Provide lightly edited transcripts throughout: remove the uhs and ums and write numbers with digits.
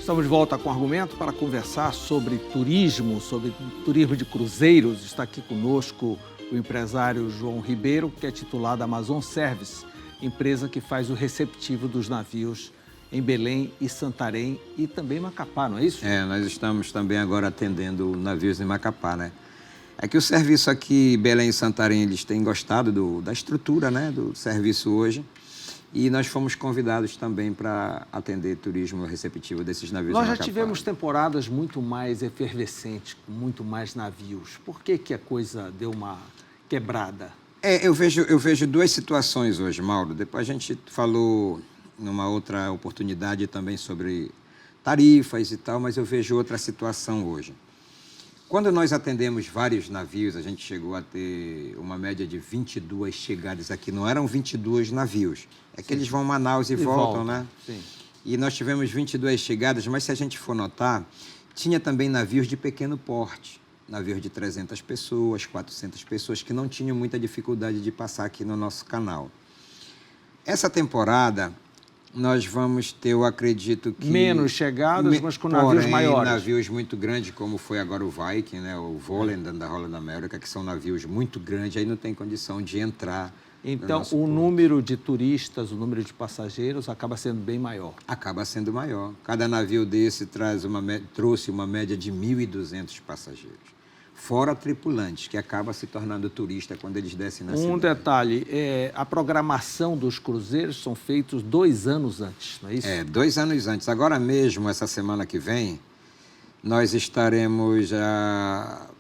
Estamos de volta com argumento para conversar sobre turismo de cruzeiros. Está aqui conosco o empresário João Ribeiro, que é titular da Amazon Service, empresa que faz o receptivo dos navios em Belém e Santarém e também Macapá, não é isso? Nós estamos também agora atendendo navios em Macapá, né? É que o serviço aqui, Belém e Santarém, eles têm gostado da estrutura, né, do serviço hoje. E nós fomos convidados também para atender turismo receptivo desses navios. Nós já tivemos temporadas muito mais efervescentes, com muito mais navios. Por que a coisa deu uma quebrada? Eu vejo duas situações hoje, Mauro. Depois a gente falou numa outra oportunidade também sobre tarifas e tal, mas eu vejo outra situação hoje. Quando nós atendemos vários navios, a gente chegou a ter uma média de 22 chegadas aqui. Não eram 22 navios. É que eles vão a Manaus e voltam, né? Sim. E nós tivemos 22 chegadas, mas se a gente for notar, tinha também navios de pequeno porte. Navios de 300 pessoas, 400 pessoas, que não tinham muita dificuldade de passar aqui no nosso canal. Essa temporada, nós vamos ter, eu acredito que... menos chegadas, mas com navios maiores. Navios muito grandes, como foi agora o Viking, né? O Volendam da Holland America, que são navios muito grandes, aí não tem condição de entrar. Então, o número de turistas, o número de passageiros acaba sendo bem maior. Acaba sendo maior. Cada navio desse trouxe uma média de 1.200 passageiros. Fora tripulantes, que acaba se tornando turista quando eles descem na cidade. Um detalhe, a programação dos cruzeiros são feitos 2 anos antes, não é isso? 2 anos antes. Agora mesmo, essa semana que vem, nós estaremos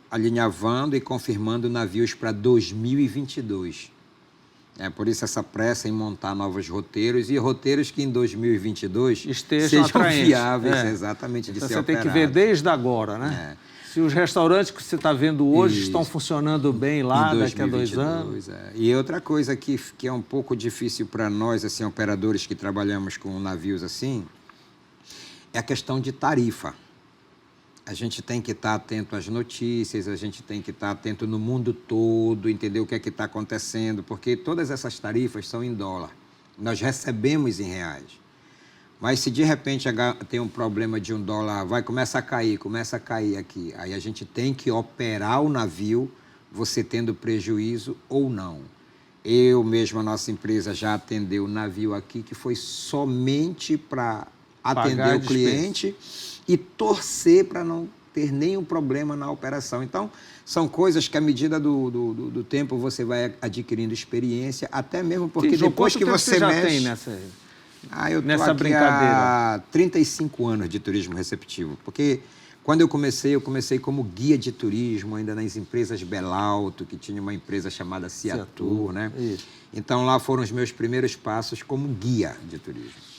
alinhavando e confirmando navios para 2022. Por isso essa pressa em montar novos roteiros e roteiros que em 2022 sejam viáveis, exatamente, de então, ser você operados. tem que ver desde agora, né? Se os restaurantes que você está vendo hoje estão funcionando bem lá daqui a 2 anos. E outra coisa que é um pouco difícil para nós, assim, operadores que trabalhamos com navios assim, é a questão de tarifa. A gente tem que estar atento às notícias, a gente tem que estar atento no mundo todo, entender o que é que está acontecendo, porque todas essas tarifas são em dólar. Nós recebemos em reais. Mas se de repente tem um problema de $1, começa a cair aqui. Aí a gente tem que operar o navio, você tendo prejuízo ou não. Eu mesmo, a nossa empresa já atendeu o navio aqui, que foi somente para atender o cliente e torcer para não ter nenhum problema na operação. Então, são coisas que, à medida do tempo, você vai adquirindo experiência, até mesmo porque depois que você já mexe... tem eu estou aqui brincadeira há 35 anos de turismo receptivo, porque quando eu comecei como guia de turismo, ainda nas empresas Belalto, que tinha uma empresa chamada Ciatur, né? Isso. Então, lá foram os meus primeiros passos como guia de turismo.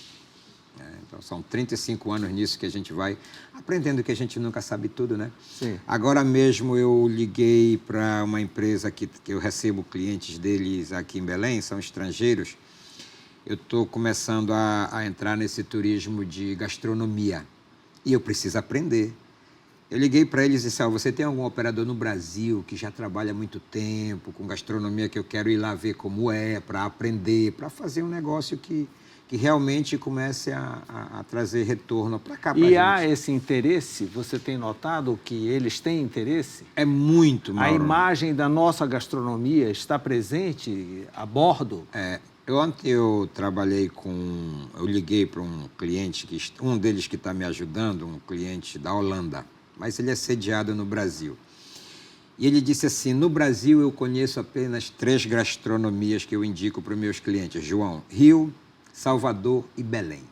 Então, são 35 anos nisso que a gente vai aprendendo, que a gente nunca sabe tudo, né? Sim. Agora mesmo eu liguei para uma empresa que eu recebo clientes deles aqui em Belém, são estrangeiros. Eu estou começando a entrar nesse turismo de gastronomia e eu preciso aprender. Eu liguei para eles e disse, você tem algum operador no Brasil que já trabalha há muito tempo com gastronomia, que eu quero ir lá ver como é, para aprender, para fazer um negócio que realmente comece a trazer retorno para cá. E há esse interesse? Você tem notado que eles têm interesse? É muito, Mauro. A imagem da nossa gastronomia está presente a bordo? Ontem eu eu liguei para um cliente, um deles que está me ajudando, um cliente da Holanda, mas ele é sediado no Brasil. E ele disse assim, no Brasil eu conheço apenas 3 gastronomias que eu indico para os meus clientes, João, Rio, Salvador e Belém.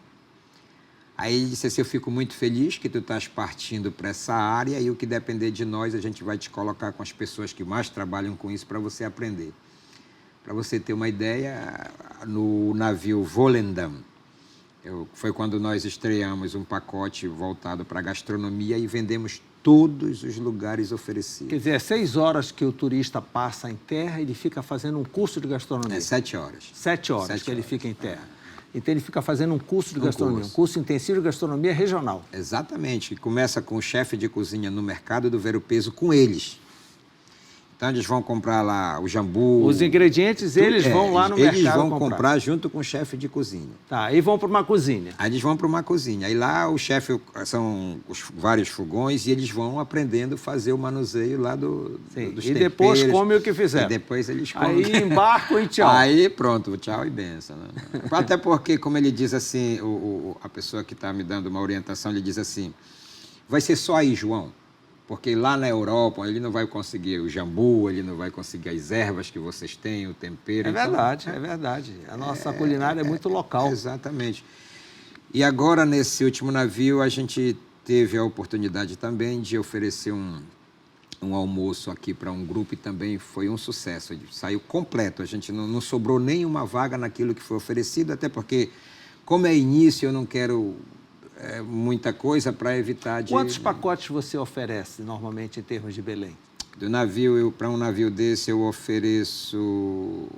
Aí ele disse assim, eu fico muito feliz que tu estás partindo para essa área e o que depender de nós, a gente vai te colocar com as pessoas que mais trabalham com isso para você aprender. Para você ter uma ideia, no navio Volendam, foi quando nós estreamos um pacote voltado para a gastronomia e vendemos todos os lugares oferecidos. Quer dizer, é 6 horas que o turista passa em terra e ele fica fazendo um curso de gastronomia. 7 horas. 7 horas que ele fica em terra. Então, ele fica fazendo um curso de gastronomia, um curso intensivo de gastronomia regional. Exatamente, que começa com o chefe de cozinha no mercado do Ver o Peso com eles. Então, eles vão comprar lá o jambu. Os ingredientes, eles vão lá no mercado Eles vão comprar junto com o chefe de cozinha. Tá, e vão para uma cozinha. Aí eles vão para uma cozinha. Aí lá o chefe são os vários fogões e eles vão aprendendo a fazer o manuseio lá dos temperos. E depois come o que fizeram. E depois eles comem. Aí embarcam e tchau. Aí pronto, tchau e benção. Né? Até porque, como ele diz assim, a pessoa que está me dando uma orientação, ele diz assim, vai ser só aí, João. Porque lá na Europa ele não vai conseguir o jambu, ele não vai conseguir as ervas que vocês têm, o tempero. É verdade, é verdade. A nossa culinária é muito local. Exatamente. E agora, nesse último navio, a gente teve a oportunidade também de oferecer um almoço aqui para um grupo e também foi um sucesso. Saiu completo, a gente não sobrou nenhuma vaga naquilo que foi oferecido, até porque, como é início, eu não quero... muita coisa para evitar de... Quantos pacotes você oferece, normalmente, em termos de Belém? Do navio, para um navio desse, eu ofereço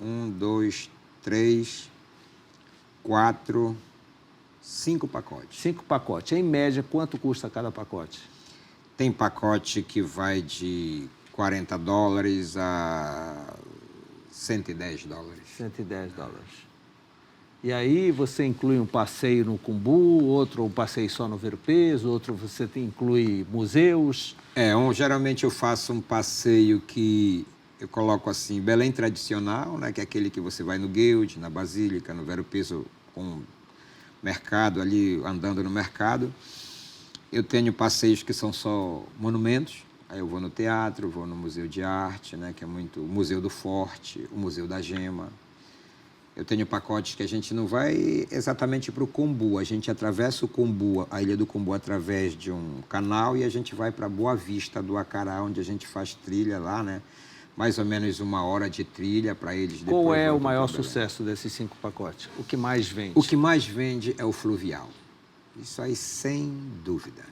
1, 2, 3, 4, 5 pacotes. 5 pacotes. Em média, quanto custa cada pacote? Tem pacote que vai de $40 a $110. $110. E aí você inclui um passeio no Cumbu, outro um passeio só no Ver-o-Peso, outro você inclui museus. Geralmente eu faço um passeio que eu coloco assim, Belém tradicional, né, que é aquele que você vai no Guild, na Basílica, no Ver-o-Peso, com mercado ali, andando no mercado. Eu tenho passeios que são só monumentos, aí eu vou no teatro, vou no Museu de Arte, né, que é muito o Museu do Forte, o Museu da Gema. Eu tenho pacotes que a gente não vai exatamente para o Cumbu, a gente atravessa o Cumbu, a Ilha do Cumbu, através de um canal e a gente vai para Boa Vista do Acará, onde a gente faz trilha lá, né? Mais ou menos 1 hora de trilha para eles. Qual é o maior sucesso desses 5 pacotes? O que mais vende? O que mais vende é o fluvial. Isso aí, sem dúvida.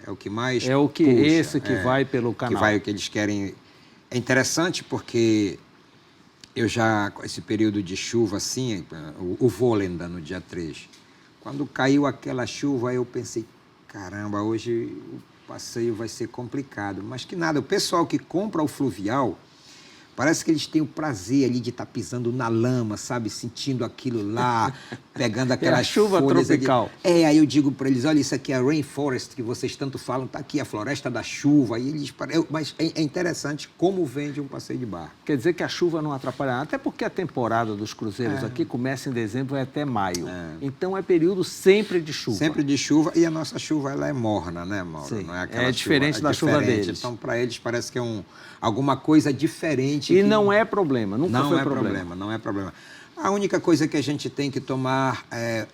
É o que mais é o que puxa, esse que vai pelo canal. Que vai o que eles querem. É interessante porque... Eu já, com esse período de chuva assim, o Volenda no dia 3, quando caiu aquela chuva, eu pensei, caramba, hoje o passeio vai ser complicado. Mas que nada, o pessoal que compra o fluvial, parece que eles têm o prazer ali de estar pisando na lama, sabe? Sentindo aquilo lá, pegando aquela chuva tropical. Aí eu digo para eles, olha, isso aqui é a rainforest que vocês tanto falam, está aqui a floresta da chuva. Aí eles, mas é interessante como vende um passeio de barco. Quer dizer que a chuva não atrapalha nada, até porque a temporada dos cruzeiros aqui começa em dezembro e vai até maio. Então é período sempre de chuva. Sempre de chuva, e a nossa chuva ela é morna, né, Mauro? Sim, não é aquela diferente chuva, da chuva deles. Então, para eles parece que é alguma coisa diferente. E não é problema, nunca foi problema. Não é problema. A única coisa que a gente tem que tomar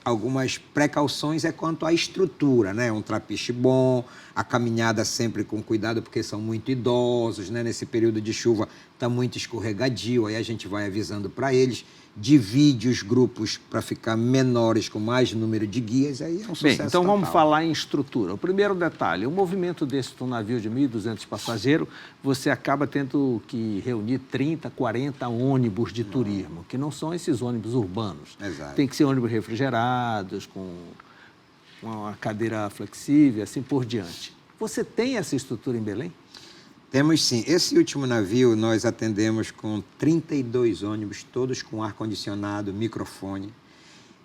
algumas precauções é quanto à estrutura, né? Um trapiche bom, a caminhada sempre com cuidado, porque são muito idosos, né? Nesse período de chuva está muito escorregadio, aí a gente vai avisando para eles, divide os grupos para ficar menores, com mais número de guias, aí é um sucesso. Bem, então total. vamos falar em estrutura. O primeiro detalhe, um movimento desse de um navio de 1.200 passageiros, você acaba tendo que reunir 30, 40 ônibus de turismo, que não são esses ônibus urbanos. Exato. Tem que ser ônibus refrigerados, com uma cadeira flexível, assim por diante. Você tem essa estrutura em Belém? Temos sim. Esse último navio nós atendemos com 32 ônibus, todos com ar-condicionado, microfone.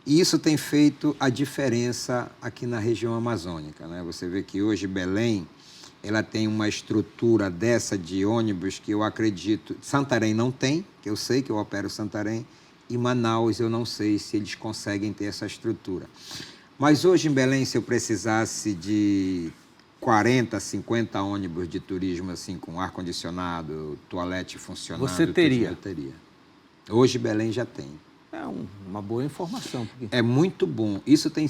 E isso tem feito a diferença aqui na região amazônica, né? Você vê que hoje Belém, ela tem uma estrutura dessa de ônibus que eu acredito... Santarém não tem, que eu sei que eu opero Santarém, e Manaus eu não sei se eles conseguem ter essa estrutura. Mas hoje em Belém, se eu precisasse de 40, 50 ônibus de turismo, assim, com ar-condicionado, toalete funcionando... Você teria? Eu teria. Hoje Belém já tem. É uma boa informação. Porque... É muito bom. Isso tem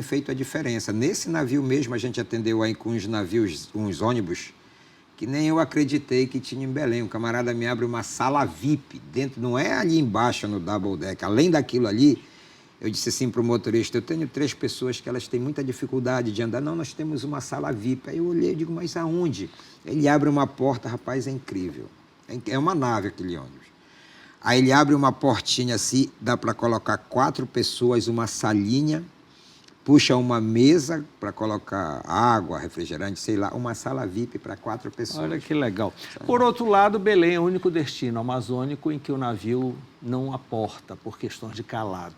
feito a diferença. Nesse navio mesmo, a gente atendeu aí com uns ônibus, que nem eu acreditei que tinha em Belém. Um camarada me abre uma sala VIP dentro, não é ali embaixo no double deck, além daquilo ali... Eu disse assim para o motorista, eu tenho 3 pessoas que elas têm muita dificuldade de andar. Não, nós temos uma sala VIP. Aí eu olhei e digo, mas aonde? Ele abre uma porta, rapaz, é incrível. É uma nave aquele ônibus. Aí ele abre uma portinha assim, dá para colocar 4 pessoas, uma salinha, puxa uma mesa para colocar água, refrigerante, sei lá, uma sala VIP para 4 pessoas. Olha que legal. Por outro lado, Belém é o único destino amazônico em que o navio não aporta por questões de calado.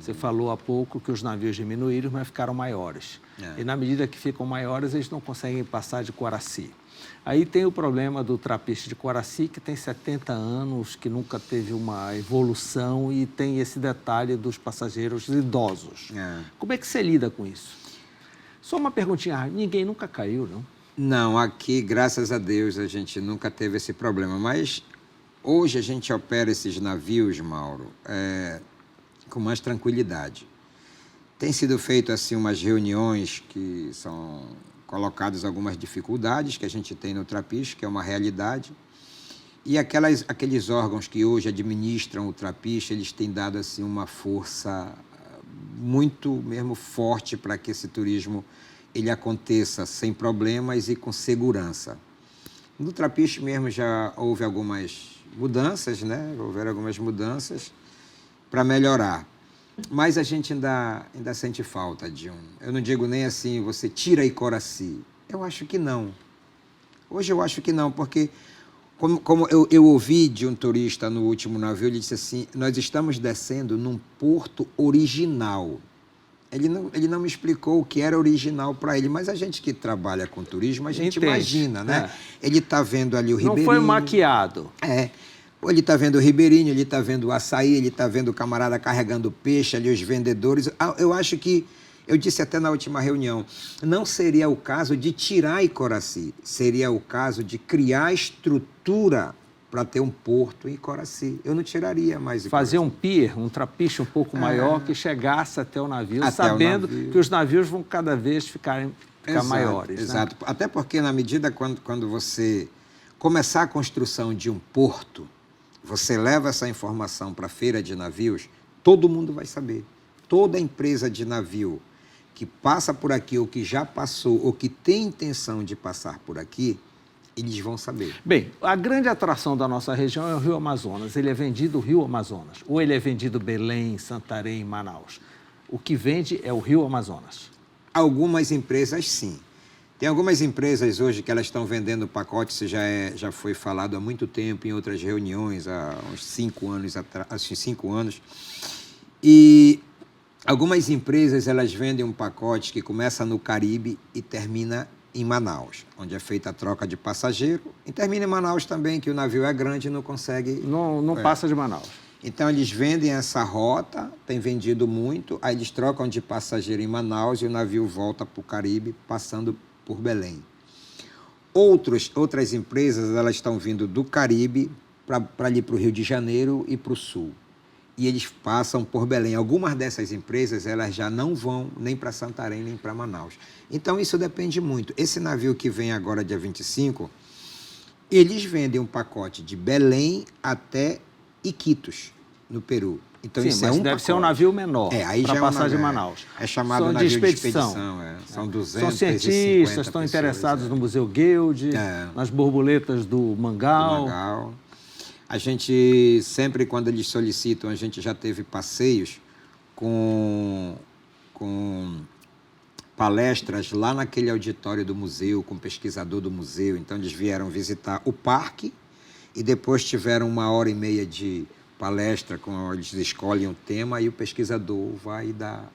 Você falou há pouco que os navios diminuíram, mas ficaram maiores. E na medida que ficam maiores, eles não conseguem passar de Coraci. Aí tem o problema do trapiche de Coraci, que tem 70 anos, que nunca teve uma evolução, e tem esse detalhe dos passageiros idosos. Como é que você lida com isso? Só uma perguntinha, ninguém nunca caiu, não? Não, aqui, graças a Deus, a gente nunca teve esse problema. Mas hoje a gente opera esses navios, Mauro, com mais tranquilidade. Tem sido feito assim umas reuniões que são colocadas algumas dificuldades que a gente tem no trapiche, que é uma realidade. E aqueles órgãos que hoje administram o trapiche, eles têm dado assim uma força muito mesmo forte para que esse turismo ele aconteça sem problemas e com segurança. No trapiche mesmo já houve algumas mudanças, né? Houveram algumas mudanças para melhorar. Mas a gente ainda sente falta de eu não digo nem assim, você tira Icoraci. Eu acho que não. Hoje eu acho que não, porque como eu ouvi de um turista no último navio, ele disse assim, nós estamos descendo num porto original. Ele não me explicou o que era original para ele, mas a gente que trabalha com turismo, a gente imagina, né? Ele está vendo ali o Ribeirinho. Não foi maquiado. Ele está vendo o Ribeirinho, ele está vendo o açaí, ele está vendo o camarada carregando peixe ali, os vendedores. Eu acho que, eu disse até na última reunião, não seria o caso de tirar Icoraci, seria o caso de criar estrutura para ter um porto em Icoraci. Eu não tiraria mais Icoraci. Fazer um pier, um trapiche um pouco maior que chegasse até o navio, sabendo que os navios vão cada vez ficar maiores. Exato, né? Até porque na medida quando você começar a construção de um porto, você leva essa informação para a feira de navios, todo mundo vai saber. Toda empresa de navio que passa por aqui, ou que já passou, ou que tem intenção de passar por aqui, eles vão saber. Bem, a grande atração da nossa região é o Rio Amazonas. Ele é vendido Rio Amazonas, ou ele é vendido Belém, Santarém, Manaus. O que vende é o Rio Amazonas. Algumas empresas, sim. Tem algumas empresas hoje que elas estão vendendo pacote, isso já foi falado há muito tempo em outras reuniões, há uns 5 anos atrás, 5 anos. E algumas empresas elas vendem um pacote que começa no Caribe e termina em Manaus, onde é feita a troca de passageiro. E termina em Manaus também, que o navio é grande e não consegue... Não passa de Manaus. Então, eles vendem essa rota, tem vendido muito, aí eles trocam de passageiro em Manaus e o navio volta para o Caribe, passando por Belém. Outras empresas elas estão vindo do Caribe para ali para o Rio de Janeiro e para o Sul. E eles passam por Belém. Algumas dessas empresas elas já não vão nem para Santarém, nem para Manaus. Então, isso depende muito. Esse navio que vem agora, dia 25, eles vendem um pacote de Belém até Iquitos, no Peru. Então, sim, isso mas é um deve pacote. ser um navio menor para passar de Manaus. Manaus. É chamado São navio de expedição. São 250 São cientistas, estão interessados no Museu Guild, nas borboletas do Mangal. A gente, sempre quando eles solicitam, a gente já teve passeios com palestras lá naquele auditório do museu, com o pesquisador do museu. Então, eles vieram visitar o parque e depois tiveram 1h30 de palestra, eles escolhem um tema e o pesquisador vai dar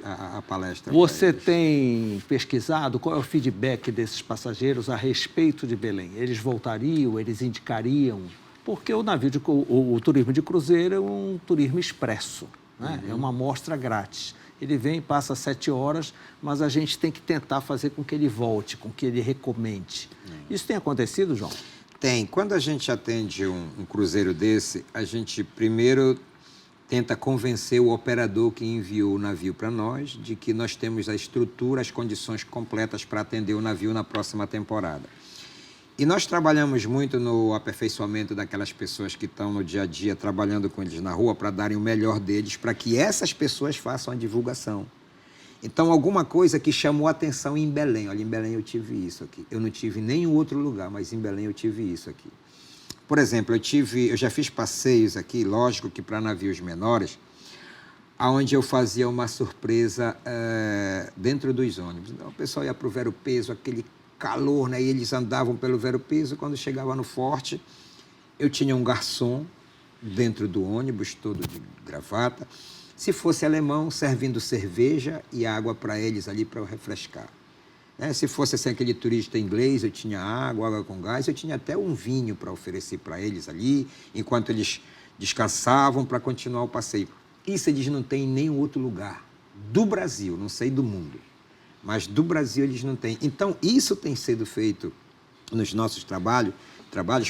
a palestra. Você tem pesquisado qual é o feedback desses passageiros a respeito de Belém? Eles voltariam, eles indicariam? Porque o turismo de cruzeiro é um turismo expresso, né? É uma amostra grátis. Ele vem, passa 7 horas, mas a gente tem que tentar fazer com que ele volte, com que ele recomende. Isso tem acontecido, João? Tem. Quando a gente atende um cruzeiro desse, a gente primeiro tenta convencer o operador que enviou o navio para nós de que nós temos a estrutura, as condições completas para atender o navio na próxima temporada. E nós trabalhamos muito no aperfeiçoamento daquelas pessoas que estão no dia a dia trabalhando com eles na rua para darem o melhor deles, para que essas pessoas façam a divulgação. Então, alguma coisa que chamou a atenção em Belém. Olha, em Belém eu tive isso aqui. Eu não tive em nenhum outro lugar, mas em Belém eu tive isso aqui. Por exemplo, eu já fiz passeios aqui, lógico que para navios menores, onde eu fazia uma surpresa dentro dos ônibus. Então, o pessoal ia para o Vero Peso, aquele calor, né? E eles andavam pelo Vero Peso. Quando chegava no Forte, eu tinha um garçom dentro do ônibus, todo de gravata. Se fosse alemão, servindo cerveja e água para eles ali para eu refrescar. Se fosse assim, aquele turista inglês, eu tinha água com gás, eu tinha até um vinho para oferecer para eles ali, enquanto eles descansavam para continuar o passeio. Isso eles não têm em nenhum outro lugar do Brasil, não sei do mundo, mas do Brasil eles não têm. Então, isso tem sido feito nos nossos trabalhos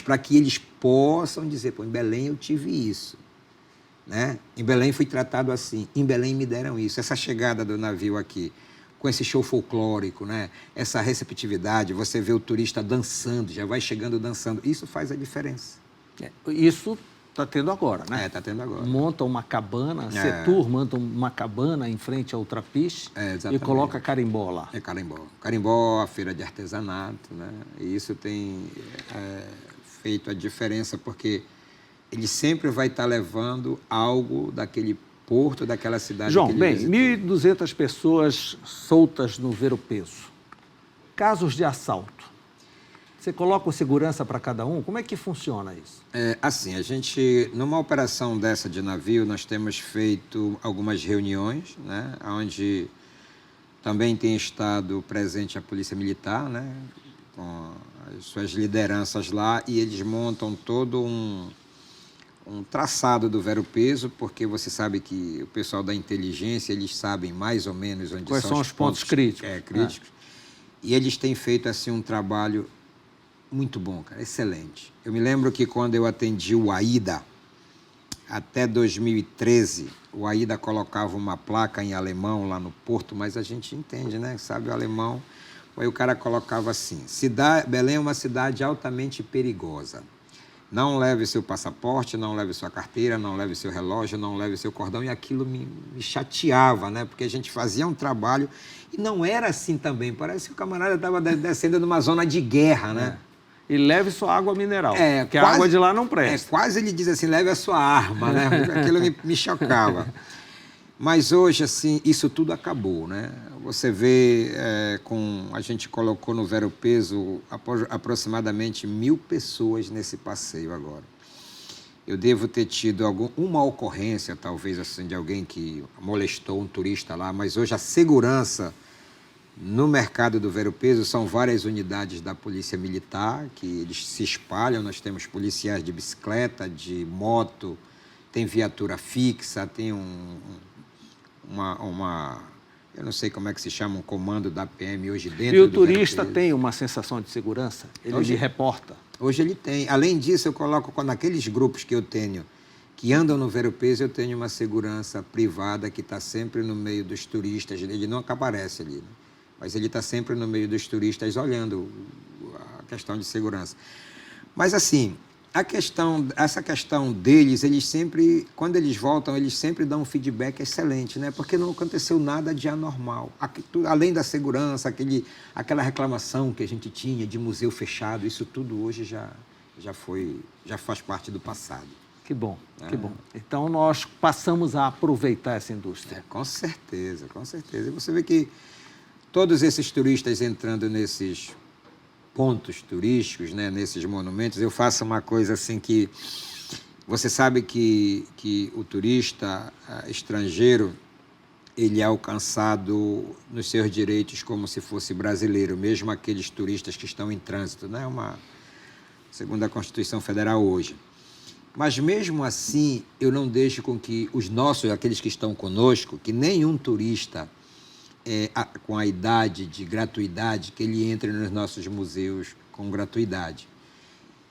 para que eles possam dizer, pô, em Belém eu tive isso, né? Em Belém fui tratado assim, em Belém me deram isso. Essa chegada do navio aqui, com esse show folclórico, né? Essa receptividade, você vê o turista dançando, já vai chegando dançando, isso faz a diferença. Isso está tendo agora, né? Está tendo agora. Monta uma cabana, Setur monta uma cabana em frente ao Trapiche e coloca carimbó lá. Carimbó. Carimbó, a feira de artesanato, né? E isso tem feito a diferença, porque ele sempre vai estar levando algo daquele porto, daquela cidade. João, bem, 1.200 pessoas soltas no Vero Peso. Casos de assalto. Você coloca o segurança para cada um? Como é que funciona isso? Assim, a gente, numa operação dessa de navio, nós temos feito algumas reuniões, né, onde também tem estado presente a Polícia Militar, né, com as suas lideranças lá, e eles montam todo um traçado do Vero Peso, porque você sabe que o pessoal da inteligência, eles sabem mais ou menos onde quais são os pontos críticos. Críticos. E eles têm feito assim um trabalho muito bom, cara, excelente. Eu me lembro que quando eu atendi o AIDA, até 2013, o AIDA colocava uma placa em alemão lá no porto, mas a gente entende, né? Sabe o alemão? Aí o cara colocava assim, Belém é uma cidade altamente perigosa. Não leve seu passaporte, não leve sua carteira, não leve seu relógio, não leve seu cordão. E aquilo me chateava, né? Porque a gente fazia um trabalho e não era assim também. Parece que o camarada estava descendo numa zona de guerra, né? E leve sua água mineral, porque a água de lá não presta. Quase ele diz assim, leve a sua arma, né? Aquilo me chocava. Mas hoje, assim, isso tudo acabou, né? Você vê, a gente colocou no Vero Peso aproximadamente 1.000 pessoas nesse passeio agora. Eu devo ter tido uma ocorrência, talvez, assim, de alguém que molestou um turista lá, mas hoje a segurança no mercado do Vero Peso são várias unidades da Polícia Militar, que eles se espalham. Nós temos policiais de bicicleta, de moto, tem viatura fixa, tem eu não sei como é que se chama, um comando da PM hoje dentro do E o turista tem uma sensação de segurança? Ele lhe reporta? Hoje ele tem. Além disso, eu coloco naqueles grupos que eu tenho, que andam no Vero Peso, eu tenho uma segurança privada que está sempre no meio dos turistas. Ele não aparece ali, né? Mas ele está sempre no meio dos turistas olhando a questão de segurança. Mas assim, essa questão deles, eles sempre, quando eles voltam, eles sempre dão um feedback excelente, né? Porque não aconteceu nada de anormal. Além da segurança, aquela reclamação que a gente tinha de museu fechado, isso tudo hoje já faz parte do passado. Que bom, que bom. Então, nós passamos a aproveitar essa indústria. Com certeza, com certeza. E você vê que todos esses turistas entrando nesses pontos turísticos, né, nesses monumentos, eu faço uma coisa assim que... Você sabe que o turista estrangeiro, ele é alcançado nos seus direitos como se fosse brasileiro, mesmo aqueles turistas que estão em trânsito, né? Segundo a Constituição Federal hoje. Mas mesmo assim, eu não deixo com que os nossos, aqueles que estão conosco, que nenhum turista com a idade de gratuidade, que ele entre nos nossos museus com gratuidade.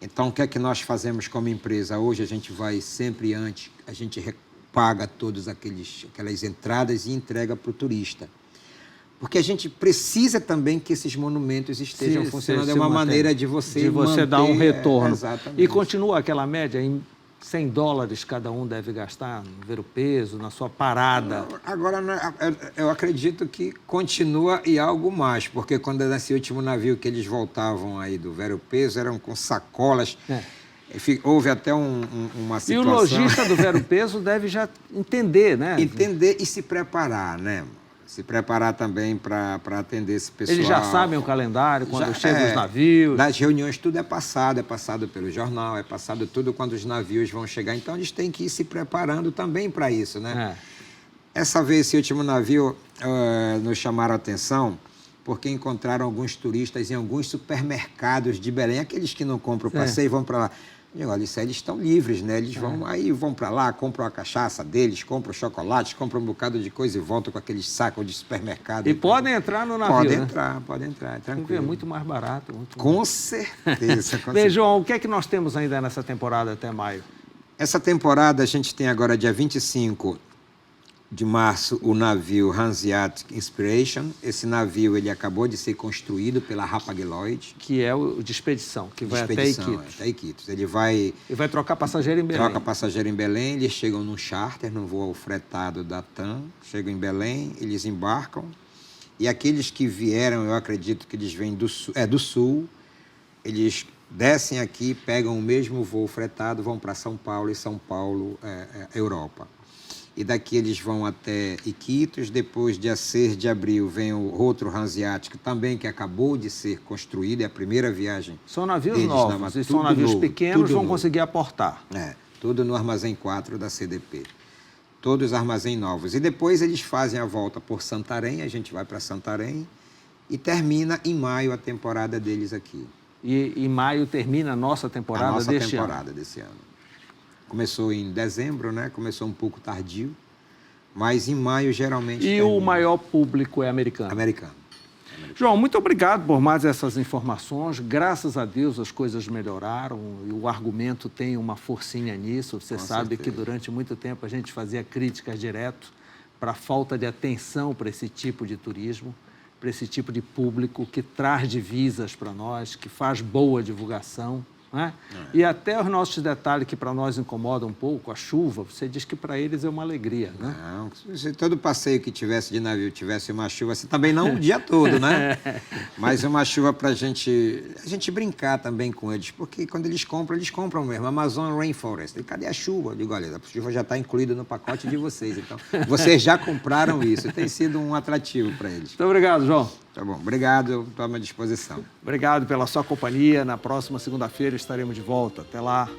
Então, o que é que nós fazemos como empresa? Hoje a gente vai sempre antes, a gente paga todas aquelas entradas e entrega para o turista. Porque a gente precisa também que esses monumentos estejam funcionando. É uma maneira de você dar um retorno. Exatamente. E continua aquela média em $100 cada um deve gastar no Vero Peso, na sua parada. Agora, eu acredito que continua e algo mais, porque quando nesse último navio que eles voltavam aí do Vero Peso, eram com sacolas. Houve até uma E situação... o lojista do Vero Peso deve já entender, né? Entender e se preparar, né? Se preparar também para atender esse pessoal. Eles já sabem o calendário, quando chegam os navios. Nas reuniões tudo é passado pelo jornal, é passado tudo quando os navios vão chegar. Então, eles têm que ir se preparando também para isso, né? Essa vez, esse último navio, nos chamaram a atenção porque encontraram alguns turistas em alguns supermercados de Belém, aqueles que não compram o passeio e vão para lá. Olha, isso aí eles estão livres, né? Eles vão para lá, compram a cachaça deles, compram chocolate, compram um bocado de coisa e voltam com aqueles sacos de supermercado. E podem entrar no navio, Pode entrar, é tranquilo. É muito mais barato. Com certeza. Bem, João, o que é que nós temos ainda nessa temporada até maio? Essa temporada a gente tem agora, dia 25 de março, o navio Hanseatic Inspiration. Esse navio ele acabou de ser construído pela Hapag-Lloyd. Que é o de expedição, que vai até Iquitos. Até Iquitos. Ele vai trocar passageiro em Belém. Troca passageiro em Belém, eles chegam num charter, num voo fretado da TAM, chegam em Belém, eles embarcam. E aqueles que vieram, eu acredito que eles vêm do sul, eles descem aqui, pegam o mesmo voo fretado, vão para São Paulo, e São Paulo Europa. E daqui eles vão até Iquitos. Depois, dia 6 de abril, vem o outro Hanseático, também que acabou de ser construído, é a primeira viagem. São navios novos, e são navios pequenos, vão conseguir aportar. Tudo no Armazém 4 da CDP. Todos armazém novos. E depois eles fazem a volta por Santarém, a gente vai para Santarém, e termina em maio a temporada deles aqui. E em maio termina a nossa temporada desse ano. Começou em dezembro, né? Começou um pouco tardio, mas em maio geralmente termina. O maior público é americano? Americano. João, muito obrigado por mais essas informações. Graças a Deus as coisas melhoraram e o argumento tem uma forcinha nisso. Você sabe que durante muito tempo a gente fazia críticas direto para a falta de atenção para esse tipo de turismo, para esse tipo de público que traz divisas para nós, que faz boa divulgação. Né? E até os nossos detalhes que para nós incomodam um pouco, a chuva, você diz que para eles é uma alegria, né? Não, se todo passeio que tivesse de navio tivesse uma chuva, assim, também não o dia todo, né? Mas uma chuva para a gente brincar também com eles, porque quando eles compram mesmo. Amazon Rainforest, e cadê a chuva? Eu digo, olha, a chuva já está incluída no pacote de vocês, então vocês já compraram isso, tem sido um atrativo para eles. Muito obrigado, João. Tá bom, obrigado, estou à minha disposição. Obrigado pela sua companhia. Na próxima segunda-feira estaremos de volta. Até lá.